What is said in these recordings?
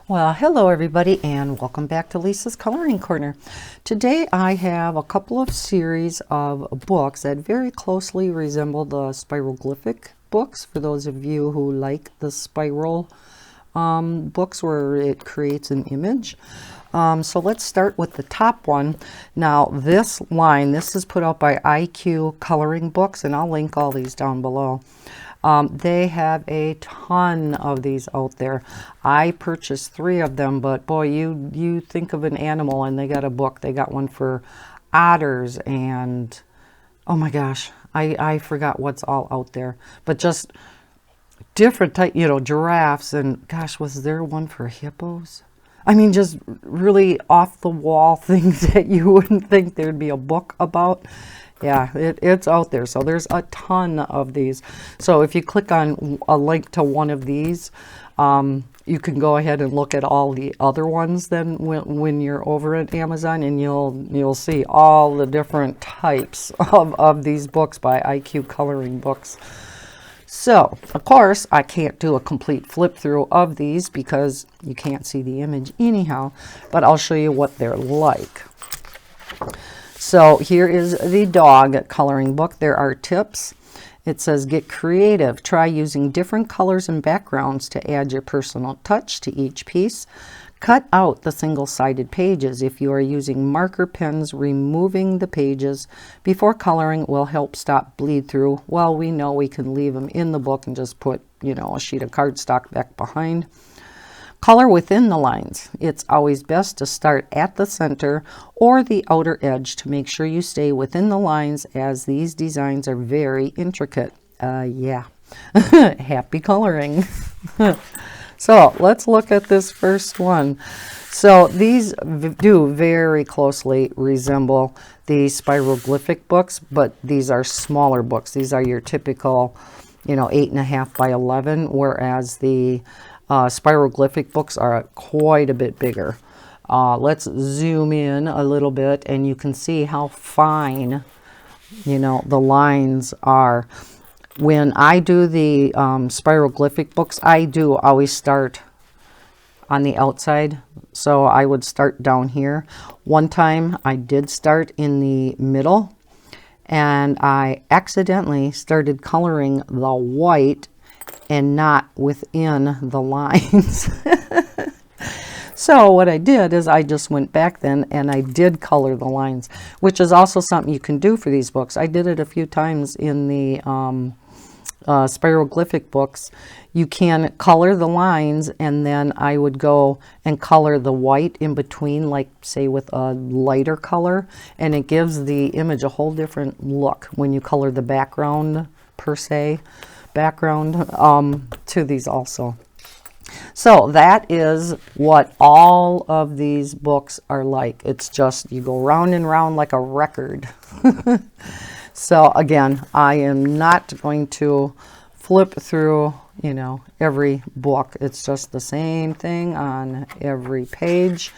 Well, hello everybody and welcome back to Lisa's Coloring Corner. Today I have a couple of series of books that very closely resemble the spiroglyphic books, for those of you who like the spiral books where it creates an image. So let's start with the top one. Now this is put out by IQ Coloring Books, and I'll link all these down below. They have a ton of these out there. I purchased 3 of them, but boy, you think of an animal and they got a book. They got one for otters and, oh my gosh, I forgot what's all out there. But just different type, giraffes, and gosh, was there one for hippos? I mean, just really off the wall things that you wouldn't think there'd be a book about. Yeah, it's out there. So there's a ton of these. So if you click on a link to one of these, you can go ahead and look at all the other ones then when you're over at Amazon, and you'll see all the different types of these books by IQ Coloring Books. So, of course, I can't do a complete flip through of these because you can't see the image anyhow, but I'll show you what they're like. So here is the dog coloring book. There are tips. It says, get creative. Try using different colors and backgrounds to add your personal touch to each piece. Cut out the single-sided pages. If you are using marker pens, removing the pages before coloring will help stop bleed through. Well, we know we can leave them in the book and just put, a sheet of cardstock back behind. Color within the lines. It's always best to start at the center or the outer edge to make sure you stay within the lines, as these designs are very intricate. Yeah. Happy coloring. So let's look at this first one. So these do very closely resemble the spiroglyphic books, but these are smaller books. These are your typical, 8.5 by 11, whereas the spiroglyphic books are quite a bit bigger. Let's zoom in a little bit and you can see how fine, the lines are. When I do the spiroglyphic books, I do always start on the outside. So I would start down here. One time I did start in the middle, and I accidentally started coloring the white and not within the lines. So what I did is I just went back then and I did color the lines, which is also something you can do for these books. I did it a few times in the spiroglyphic books. You can color the lines, and then I would go and color the white in between, like say with a lighter color, and it gives the image a whole different look when you color the background per se. To these also. So that is what all of these books are like. It's just you go round and round like a record. So again, I am not going to flip through, every book. It's just the same thing on every page.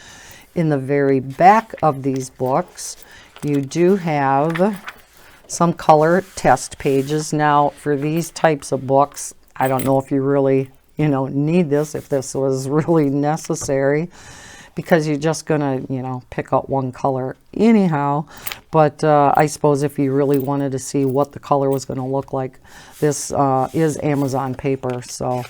In the very back of these books, you do have some color test pages. Now, for these types of books, I don't know if you really, need this, if this was really necessary, because you're just going to, pick out one color anyhow. But I suppose if you really wanted to see what the color was going to look like, this is Amazon paper. So,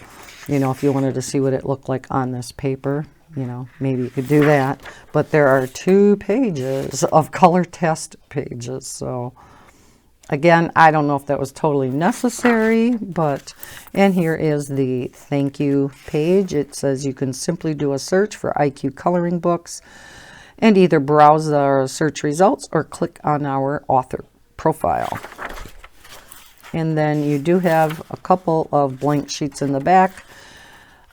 if you wanted to see what it looked like on this paper, maybe you could do that. But there are 2 pages of color test pages. So again, I don't know if that was totally necessary, and here is the thank you page. It says you can simply do a search for IQ Coloring Books and either browse our search results or click on our author profile. And then you do have a couple of blank sheets in the back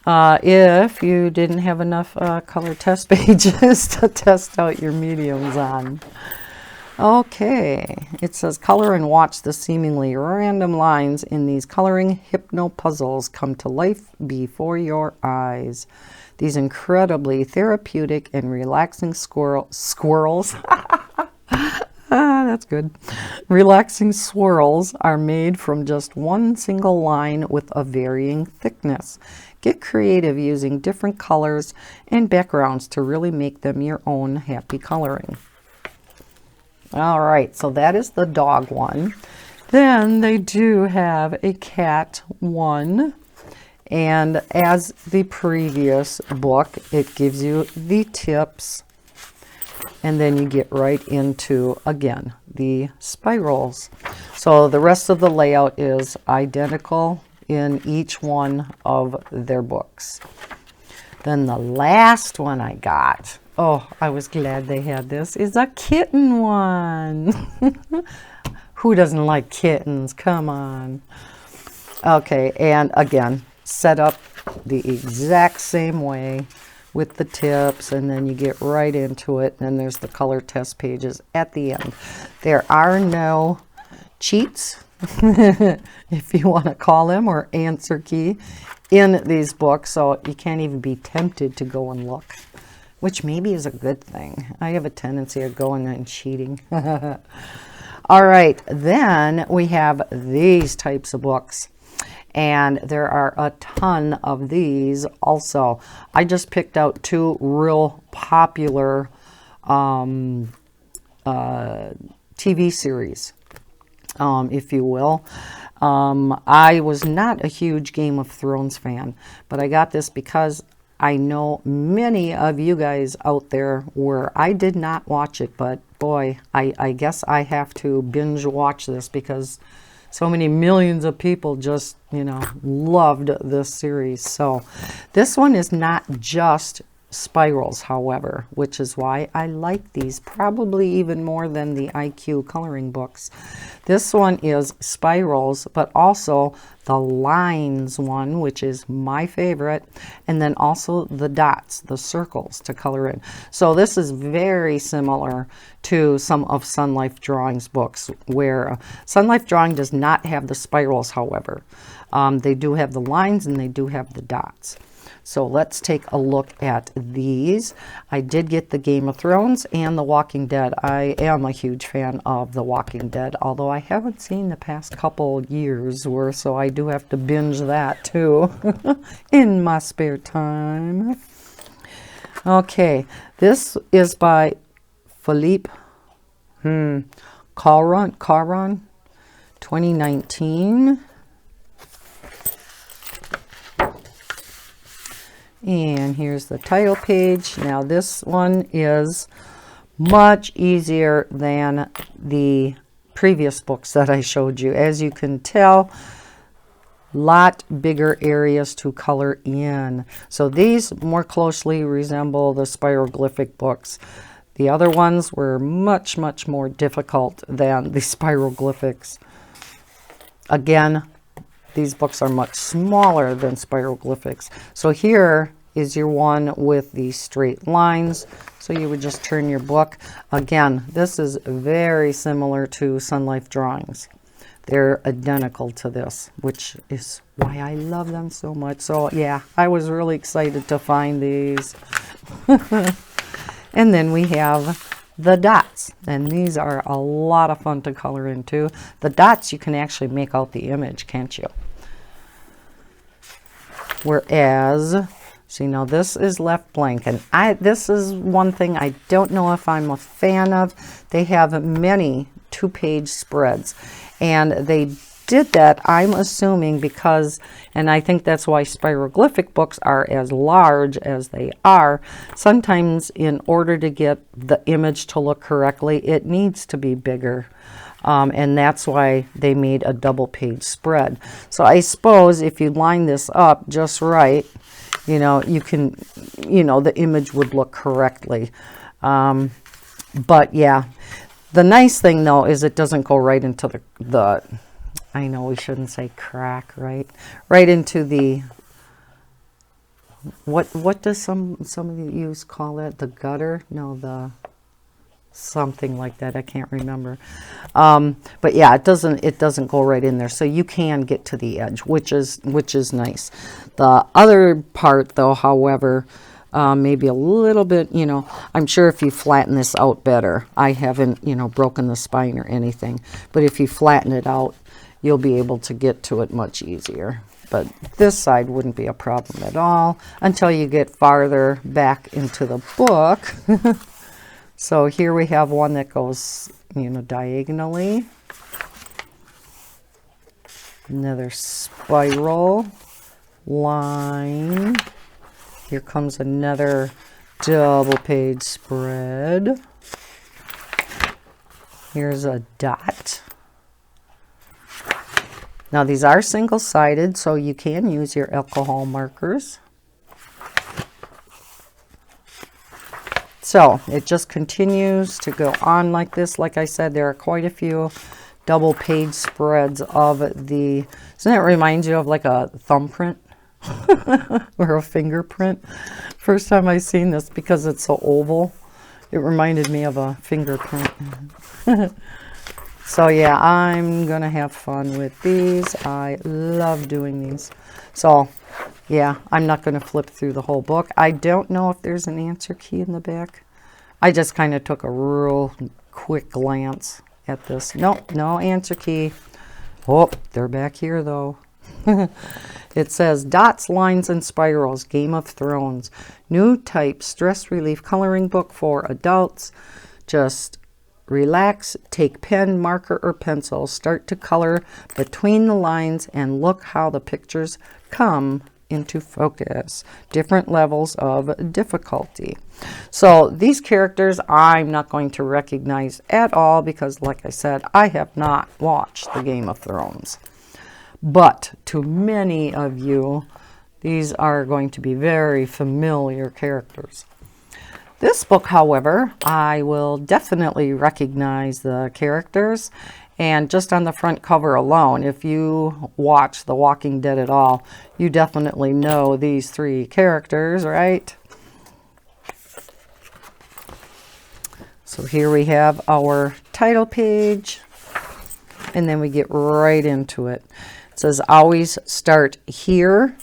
if you didn't have enough color test pages to test out your mediums on. Okay, it says color and watch the seemingly random lines in these coloring hypno puzzles come to life before your eyes. These incredibly therapeutic and relaxing squirrels. That's good. Relaxing swirls are made from just one single line with a varying thickness. Get creative using different colors and backgrounds to really make them your own happy coloring. All right, so that is the dog one. Then they do have a cat one. And as the previous book, it gives you the tips. And then you get right into, again, the spirals. So the rest of the layout is identical in each one of their books. Then the last one I got, oh, I was glad they had this, is a kitten one. Who doesn't like kittens? Come on. Okay, and again, set up the exact same way with the tips, and then you get right into it, and there's the color test pages at the end. There are no cheats, if you want to call them, or answer key in these books, so you can't even be tempted to go and look, which maybe is a good thing. I have a tendency of going and cheating. All right, then we have these types of books. And there are a ton of these also. I just picked out two real popular TV series, if you will. I was not a huge Game of Thrones fan, but I got this because I know many of you guys out there were. I did not watch it, but boy, I guess I have to binge watch this because so many millions of people just, you know, loved this series. So this one is not just spirals, however, which is why I like these probably even more than the IQ coloring books. This one is spirals, but also the lines one, which is my favorite, and then also the dots, the circles to color in. So this is very similar to some of Sun Life Drawing's books, where Sun Life Drawing does not have the spirals, however. They do have the lines and they do have the dots. So let's take a look at these. I did get the Game of Thrones and The Walking Dead. I am a huge fan of The Walking Dead, although I haven't seen the past couple years worth, so I do have to binge that too in my spare time. Okay, this is by Philippe Caron, 2019. And here's the title page. Now this one is much easier than the previous books that I showed you. As you can tell, lot bigger areas to color in. So these more closely resemble the spiroglyphic books. The other ones were much, much more difficult than the spiroglyphics. Again, these books are much smaller than spiroglyphics. So here is your one with the straight lines. So you would just turn your book. Again, this is very similar to Sun Life Drawings. They're identical to this, which is why I love them so much. So yeah, I was really excited to find these. And then we have the dots, and these are a lot of fun to color into. The dots, you can actually make out the image, can't you? Whereas, see, now this is left blank, and this is one thing I don't know if I'm a fan of. They have many two-page spreads, and they did that, I'm assuming, because, and I think that's why spiroglyphic books are as large as they are. Sometimes in order to get the image to look correctly, it needs to be bigger. And that's why they made a double page spread. So I suppose if you line this up just right, you know, you can, you know, the image would look correctly. But yeah, the nice thing though is it doesn't go right into the I know we shouldn't say crack, right? Right into the, what does some of you call it? The gutter? No, the something like that. I can't remember. But yeah, it doesn't go right in there. So you can get to the edge, which is nice. The other part though, however, maybe a little bit, you know, I'm sure if you flatten this out better, I haven't, you know, broken the spine or anything, but if you flatten it out, you'll be able to get to it much easier. But this side wouldn't be a problem at all until you get farther back into the book. So here we have one that goes, you know, diagonally. Another spiral line. Here comes another double page spread. Here's a dot. Now these are single-sided, so you can use your alcohol markers. So it just continues to go on like this. Like I said, there are quite a few double page spreads of the, doesn't that remind you of like a thumbprint or a fingerprint? First time I seen this, because it's so oval, it reminded me of a fingerprint. So yeah, I'm gonna have fun with these. I love doing these. So yeah, I'm not gonna flip through the whole book. I don't know if there's an answer key in the back. I just kind of took a real quick glance at this. Nope, no answer key. Oh, they're back here though. It says Dots, Lines, and Spirals, Game of Thrones. New type stress relief coloring book for adults. Just relax, take pen, marker, or pencil, start to color between the lines, and look how the pictures come into focus. Different levels of difficulty. So these characters I'm not going to recognize at all because, like I said, I have not watched the Game of Thrones. But to many of you, these are going to be very familiar characters. This book, however, I will definitely recognize the characters. And just on the front cover alone, if you watch The Walking Dead at all, you definitely know these three characters, right? So here we have our title page, and then we get right into it. It says, always start here,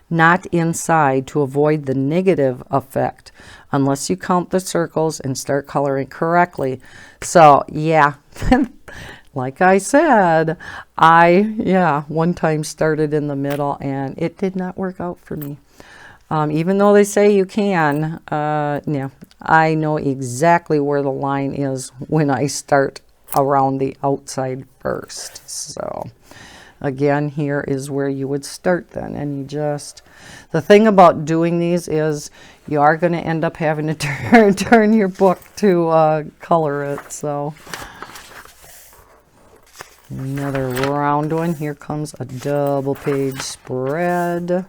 not inside, to avoid the negative effect, unless you count the circles and start coloring correctly. So yeah, like I said, I one time started in the middle and it did not work out for me. Even though they say you can, yeah, I know exactly where the line is when I start around the outside first. So again, here is where you would start then. And you just, the thing about doing these is you are going to end up having to turn your book to color it. So another round one. Here comes a double page spread.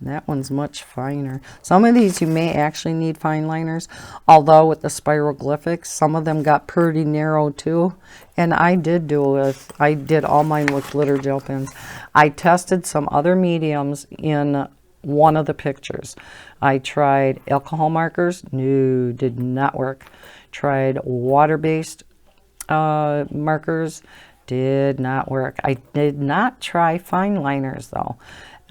That one's much finer. Some of these you may actually need fine liners, although with the spiroglyphics, some of them got pretty narrow too. And I did all mine with glitter gel pens. I tested some other mediums in one of the pictures. I tried alcohol markers. No, did not work. Tried water-based markers. Did not work. I did not try fine liners though.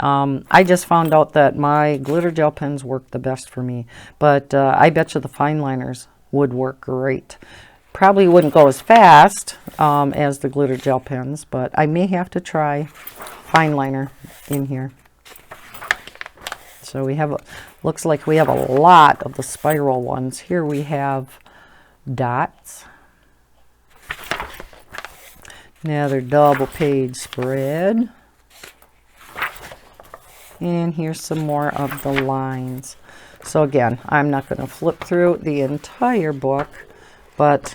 I just found out that my glitter gel pens work the best for me, but I bet you the fine liners would work great. Probably wouldn't go as fast as the glitter gel pens, but I may have to try fine liner in here. So we have, looks like we have a lot of the spiral ones. Here we have dots. Another double page spread. And here's some more of the lines. So again, I'm not going to flip through the entire book, but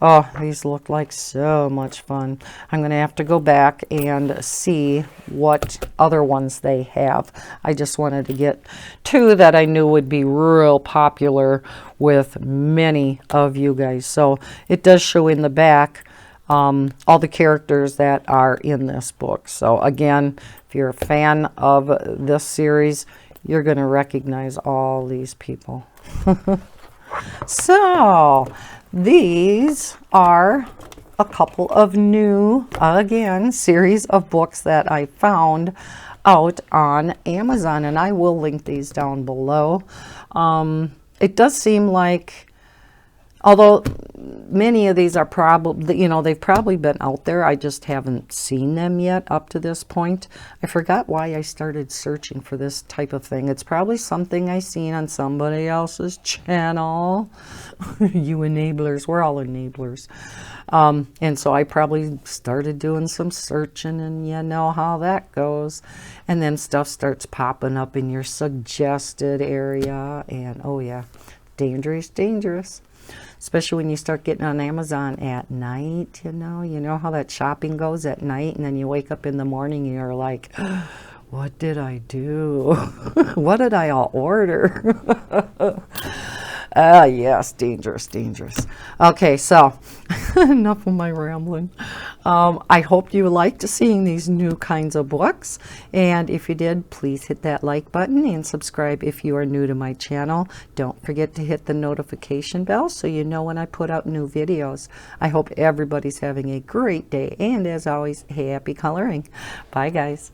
oh, these look like so much fun. I'm going to have to go back and see what other ones they have. I just wanted to get two that I knew would be real popular with many of you guys. So it does show in the back all the characters that are in this book. So again, if you're a fan of this series, you're going to recognize all these people. So these are a couple of new, again, series of books that I found out on Amazon, and I will link these down below. It does seem like, although many of these are probably, you know, they've probably been out there, I just haven't seen them yet up to this point. I forgot why I started searching for this type of thing. It's probably something I seen on somebody else's channel. You enablers, we're all enablers. And so I probably started doing some searching, and you know how that goes. And then stuff starts popping up in your suggested area, and oh yeah, dangerous, dangerous. Especially when you start getting on Amazon at night, you know how that shopping goes at night, and then you wake up in the morning and you're like, what did I do? What did I all order? Yes, dangerous, dangerous. Okay, so enough of my rambling. I hope you liked seeing these new kinds of books, and if you did, please hit that like button and subscribe if you are new to my channel. Don't forget to hit the notification bell so you know when I put out new videos. I hope everybody's having a great day, and as always, happy coloring. Bye, guys.